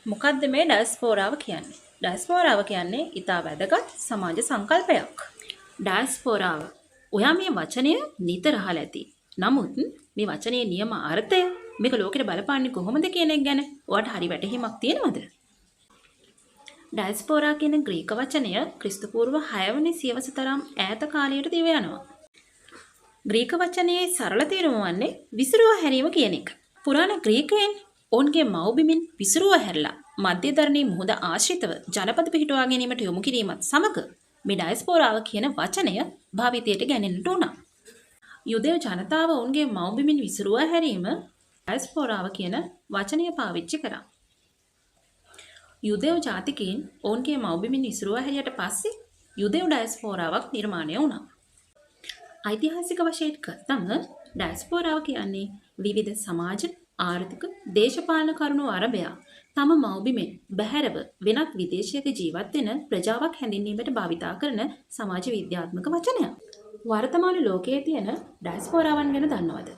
මොකද්ද මේ ඩයස්පෝරාව කියන්නේ? ඩයස්පෝරාව කියන්නේ ඉතා වැදගත් සමාජ සංකල්පයක්. ඩයස්පෝරාව. ඔයා මේ වචනය නිතර අහලා ඇති. නමුත් මේ වචනේ නියම අර්ථය මේක ලෝකෙට බලපාන්නේ කොහොමද කියන එක ගැන ඔයාට හරි වැටහීමක් තියෙනවද? ඩයස්පෝරා කියන ග්‍රීක වචනය ක්‍රිස්තු පූර්ව 6 වෙනි සියවස තරම් ඈත කාලයට දිව යනවා. ග්‍රීක වචනයේ සරල තේරුම වන්නේ විසිරුවා හැරීම කියන එක. පුරාණ ග්‍රීකයන් ඔවුන්ගේ මව්බිමින් විසිරුවා හැරලා මධ්‍යධරණී මුහුද ආශ්‍රිතව ජනපද පිහිටුවා ගැනීමට යොමු කිරීමත් සමග මේ ඩයස්පෝරාව කියන වචනය භාවිතයට ගැනෙන්නට උනා. යුදෙව් ජනතාව ඔවුන්ගේ මව්බිමින් විසිරුවා හැරීම ඩයස්පෝරාව කියන වචනය පාවිච්චි කරා. යුදෙව් ජාතිකයින් ඔවුන්ගේ මව්බිමින් විසිරුවා හැරියට පස්සේ යුදෙව් ඩයස්පෝරාවක් නිර්මාණය වුණා. ඓතිහාසික වශයෙන් ගත්තම ඩයස්පෝරාව කියන්නේ විවිධ සමාජ, ආර්ථික, දේශපාලන කරුණු අරබයා තම මව්බිමෙන් බැහැරව වෙනත් විදේශයක ජීවත් වෙන ප්‍රජාවක් හැඳින්වීමට භාවිතා කරන සමාජ විද්‍යාත්මක වචනයක්. වර්තමාන ලෝකයේ තියෙන ඩයස්පෝරාවන් ගැන දන්නවද?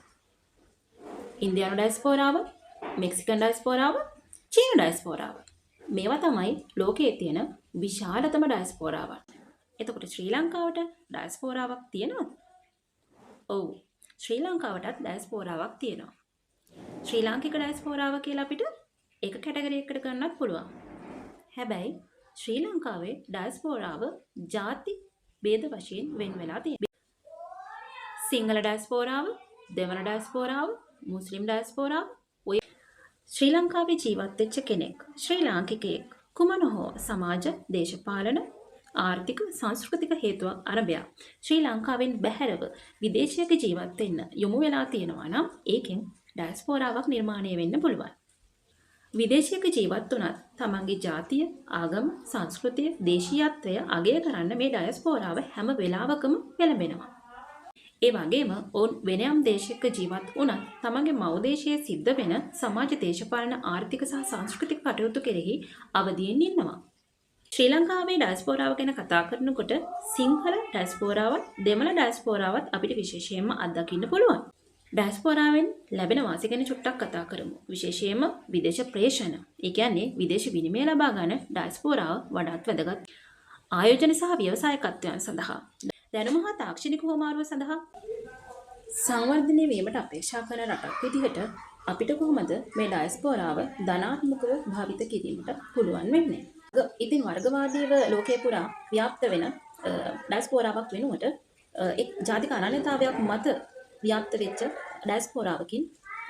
ඉන්දියානු ඩයස්පෝරාව, මෙක්සිකන් ඩයස්පෝරාව, චීන ඩයස්පෝරාව. මේවා තමයි ලෝකයේ තියෙන විශාලතම ඩයස්පෝරාවන්. එතකොට ශ්‍රී ලංකාවට ඩයස්පෝරාවක් තියෙනවද? ඔව්. ශ්‍රී ලංකාවටත් ඩයස්පෝරාවක් තියෙනවා. ශ්‍රී ලාංකික ඩයස්පෝරාව කියලා අපිට එක කැටගරි එකකට ගන්නත් පුළුවන්. හැබැයි ශ්‍රී ලංකාවේ ඩයස්පෝරාව ಜಾති ભેද වශයෙන් වෙන් වෙලා තියෙනවා. සිංහල ඩයස්පෝරාව, දෙමළ ඩයස්පෝරාව, මුස්ලිම් ඩයස්පෝරාව. ඔය ශ්‍රී ලංකාවේ ජීවත් වෙච්ච කෙනෙක්, ශ්‍රී ලාංකිකයෙක් කුමන හෝ සමාජ, දේශපාලන, ආර්ථික, සංස්කෘතික හේතුවක් අරබයා ශ්‍රී ලංකාවෙන් බැහැරව විදේශයක ජීවත් වෙන්න යොමු වෙලා තියෙනවා නම් ඒකෙන් ඩයස්පෝරාවක් නිර්මාණය වෙන්න පුළුවන්. විදේශයක ජීවත් වුණත් තමන්ගේ ජාතිය, ආගම, සංස්කෘතිය, දේශීයත්වය අගය කරන්න මේ ඩයස්පෝරාව හැම වෙලාවකම පෙළඹෙනවා. ඒ වගේම ඔවුන් වෙන යම් දේශයක ජීවත් වුණත් තමන්ගේ මව් දේශයේ සිද්ධ වෙන සමාජ, දේශපාලන, ආර්ථික සහ සංස්කෘතික කටයුතු කෙරෙහි අවදීන් ඉන්නවා. ශ්‍රී ලංකාවේ ඩයස්පෝරාව ගැන කතා කරනකොට සිංහල ඩයස්පෝරාවත්, දෙමළ ඩයස්පෝරාවත් අපිට විශේෂයෙන්ම අත්දකින්න පුළුවන්. ඩයස්පෝරාවෙන් ලැබෙන වාසි ගැන චුට්ටක් කතා කරමු. විශේෂයෙන්ම විදේශ ප්‍රේෂණ. ඒ කියන්නේ විදේශ විනිමය ලබා ගන්න ඩයස්පෝරාව වඩාත් වැදගත්. ආයෝජන සහ ව්‍යවසායකත්වයන් සඳහා, දැනුම හා තාක්ෂණික හොමාරුව සඳහා සංවර්ධනය වීමට අපේක්ෂා කරන රටක් විදිහට අපිට කොහොමද මේ ඩයස්පෝරාව ධනාත්මකව භාවිත කිරීමට පුළුවන් වෙන්නේ? ඉතින් වර්ගවාදීව ලෝකයේ පුරා ව්‍යාප්ත වෙන ඩයස්පෝරාවක් වෙනුවට එක් ජාතික අනන්‍යතාවයක් මත ව්‍යාප්ත වෙච්ච ඩයස්පෝරාවකින්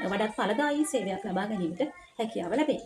වඩාත් ඵලදායී සේවයක් ලබා ගැනීමට හැකියාව ලැබේ.